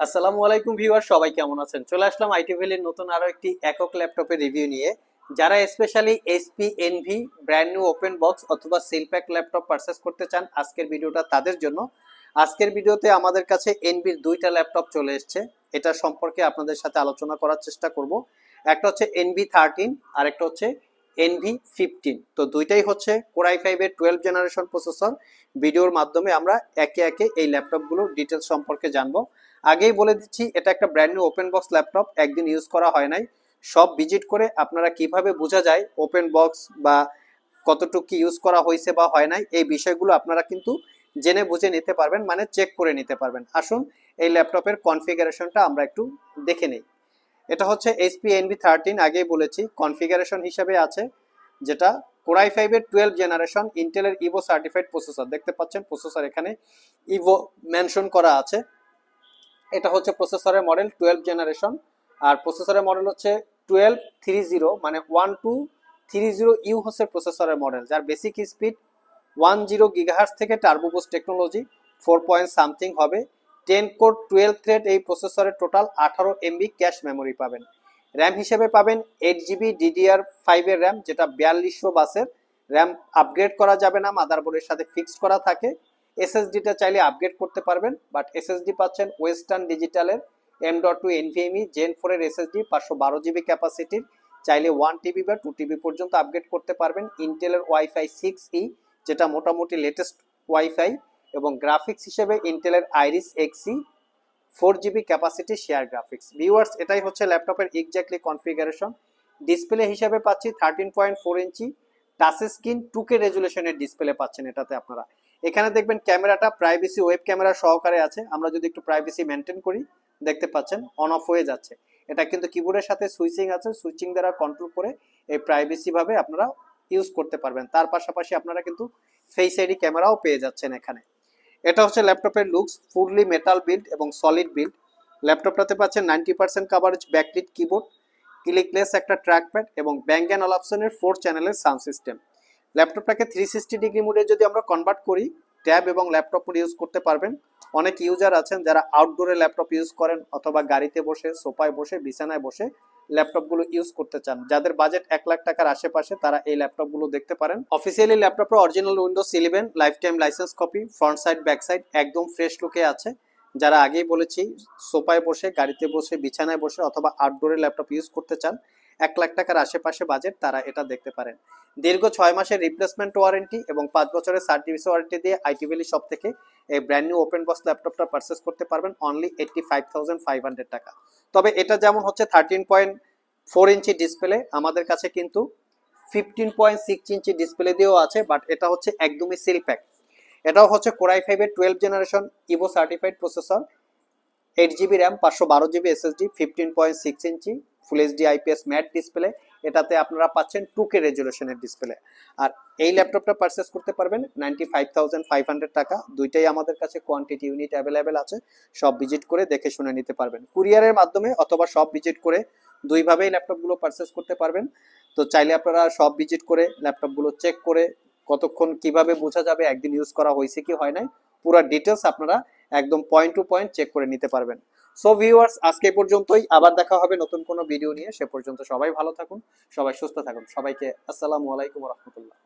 আসসালামু আলাইকুম ভিউয়ার, সবাই কেমন আছেন? চলে আসলাম আইটি ভ্যালির নতুন আরো একটি একক ল্যাপটপের রিভিউ নিয়ে। যারা specially HP NV brand new open box অথবা সেল প্যাক ল্যাপটপ পারচেস করতে চান, আজকের ভিডিওটা তাদের জন্য। আজকের ভিডিওতে আমাদের কাছে এনভির দুইটা ল্যাপটপ চলে এসেছে, এটা সম্পর্কে আপনাদের সাথে আলোচনা করার চেষ্টা করব। একটা হচ্ছে NV13 আর একটা হচ্ছে NV15। তো দুইটাই হচ্ছে Core i5 এর 12 জেনারেশন প্রসেসর। ভিডিওর মাধ্যমে আমরা একে একে এই ল্যাপটপগুলোর ডিটেলস সম্পর্কে জানবো। আগেই বলে দিচ্ছি, এটা একটা brand new open box laptop, একদিন ইউজ করা হয় নাই। সব ভিজিট করে আপনারা কিভাবে বোঝা যায় ওপেন বক্স বা কতটুকু ইউজ করা হয়েছে বা হয় নাই, এই বিষয়গুলো আপনারা কিন্তু জেনে বুঝে নিতে পারবেন, মানে চেক করে নিতে পারবেন। আসুন এই ল্যাপটপের কনফিগারেশনটা আমরা একটু দেখে নিই। এটা হচ্ছে HP NV13, আগেই বলেছি। কনফিগারেশন হিসেবে আছে যেটা Core i5 এর 12 জেনারেশন ইন্টেলের ইভো সার্টিফাইড প্রসেসর। দেখতে পাচ্ছেন প্রসেসর এখানে ইভো মেনশন করা আছে। এটা হচ্ছে প্রসেসরের মডেল 12 জেনারেশন, আর প্রসেসরের মডেল হচ্ছে 1230, মানে 1230U হচ্ছে প্রসেসরের মডেল, যার বেসিক স্পিড 10 গিগাহার্টজ থেকে turbo boost technology 4 point something হবে। 10 কোর 12 থ্রেড এই প্রসেসরের টোটাল 18 MB ক্যাশ মেমোরি পাবেন। র্যাম হিসেবে পাবেন 8GB DDR5 এর র্যাম, যেটা 4200 বাসের র্যাম। আপগ্রেড করা যাবে না, মাদারবোর্ডের সাথে ফিক্সড করা থাকে। এসএসডিটা চাইলে আপগ্রেড করতে পারবেন, বাট এসএসডি পাচ্ছেন ওয়েস্টার্ন ডিজিটালের M.2 NVMe Gen 4 এর এসএসডি 512GB ক্যাপাসিটির। চাইলে 1TB বা 2TB পর্যন্ত আপগ্রেড করতে পারবেন। ইন্টেলের ওয়াইফাই 6E, যেটা মোটামুটি লেটেস্ট ওয়াইফাই, এবং গ্রাফিক্স হিসেবে ইন্টেলের Iris Xe 4GB capacity share graphics. Viewers, এটাই হচ্ছে ল্যাপটপের এক্স্যাক্টলি কনফিগারেশন। ডিসপ্লে হিসেবে পাচ্ছি 13.4 ইঞ্চি টাচ স্ক্রিন 2K রেজুলেশনের ডিসপ্লে পাচ্ছেন এটাতে আপনারা। এখানে দেখবেন ক্যামেরাটা প্রাইভেসি ওয়েব ক্যামেরা সহকারে আছে। আমরা যদি একটু প্রাইভেসি মেনটেন করি, দেখতে পাচ্ছেন অন অফ হয়ে যাচ্ছে। এটা কিন্তু কিবোর্ডের সাথে সুইচিং আছে, সুইচিং দ্বারা কন্ট্রোল করে এই প্রাইভেসি ভাবে আপনারা ইউজ করতে পারবেন। তার পাশাপাশি আপনারা কিন্তু ফেস আইডি ক্যামেরাও পেয়ে যাচ্ছেন এখানে। এটা হচ্ছে ল্যাপটপের লুকস, ফুললি মেটাল বিল্ড এবং সলিড বিল্ড। ল্যাপটপটাতে পাচ্ছেন 90% কাভারেজ ব্যাকলিট কিবোর্ড, ক্লিকলেস একটা ট্র্যাকপ্যাড এবং ব্যাং অ্যান্ড অলাপসনের 4 চ্যানেলের সাউন্ড সিস্টেম। ল্যাপটপটাকে 360 ডিগ্রি মোডে যদি আমরা কনভার্ট করি, ট্যাব এবং ল্যাপটপ মোড ইউজ করতে পারবেন। অনেক ইউজার আছেন যারা আউটডোরে ল্যাপটপ ইউজ করেন, অথবা গাড়িতে বসে, সোফায় বসে, বিছানায় বসে ল্যাপটপগুলো ইউজ করতে চান। যাদের বাজেট 1 লাখ টাকার আশেপাশে, তারা এই ল্যাপটপগুলো দেখতে পারেন। অফিসিয়ালি ল্যাপটপের original Windows 11 life time licence copy, front side back side একদম ফ্রেশ লুকে আছে। যারা আগেই বলেছি সোফায় বসে, গাড়িতে বসে, বিছানায় বসে অথবা আউটডোরে ল্যাপটপ ইউজ করতে চান, 1 লাখ টাকার আশেপাশে বাজেট, তারা এটা দেখতে পারেন। দীর্ঘ 6 মাসের রিপ্লেসমেন্ট ওয়ারেন্টি এবং 5 বছরের সার্ভিস ওয়ারেন্টি দিয়ে আইটি ভ্যালি শপ থেকে এই ব্র্যান্ড নিউ ওপেন বক্স ল্যাপটপটা পারচেস করতে পারবেন অনলি 85,500 টাকা। তবে এটা যেমন হচ্ছে 13.4 ইঞ্চি ডিসপ্লে, আমাদের কাছে কিন্তু 15.6 ইঞ্চি ডিসপ্লে দিয়েও আছে, বাট এটা হচ্ছে একদমই সিল প্যাক। এটাও হচ্ছে Core i5 এর 12 generation Evo certified processor, 8GB RAM, 512GB SSD, 15.6 inch full HD IPS matte display. এটাতে আপনারা পাচ্ছেন 2K রেজুলেশনের ডিসপ্লে। আর এই ল্যাপটপটা পারচেস করতে পারবেন 95,500 টাকা। দুইটাই আমাদের কাছে কোয়ান্টিটি ইউনিট অ্যাভেলেবেল আছে, সব ভিজিট করে দেখে শুনে নিতে পারবেন। কুরিয়ারের মাধ্যমে অথবা সব ভিজিট করে, দুইভাবেই ল্যাপটপগুলো পারচেস করতে পারবেন। তো চাইলে আপনারা সব ভিজিট করে ল্যাপটপগুলো চেক করে কতক্ষণ কিভাবে বোঝা যাবে একদিন ইউজ করা হয়েছে কি হয় নাই, পুরো ডিটেলস আপনারা একদম পয়েন্ট টু পয়েন্ট চেক করে নিতে পারবেন। সো ভিউয়ার্স, আজকে পর্যন্তই, আবার দেখা হবে নতুন কোনো ভিডিও নিয়ে। সে পর্যন্ত সবাই ভালো থাকুন, সবাই সুস্থ থাকুন। সবাইকে আসসালামু আলাইকুম ওয়া রাহমাতুল্লাহ।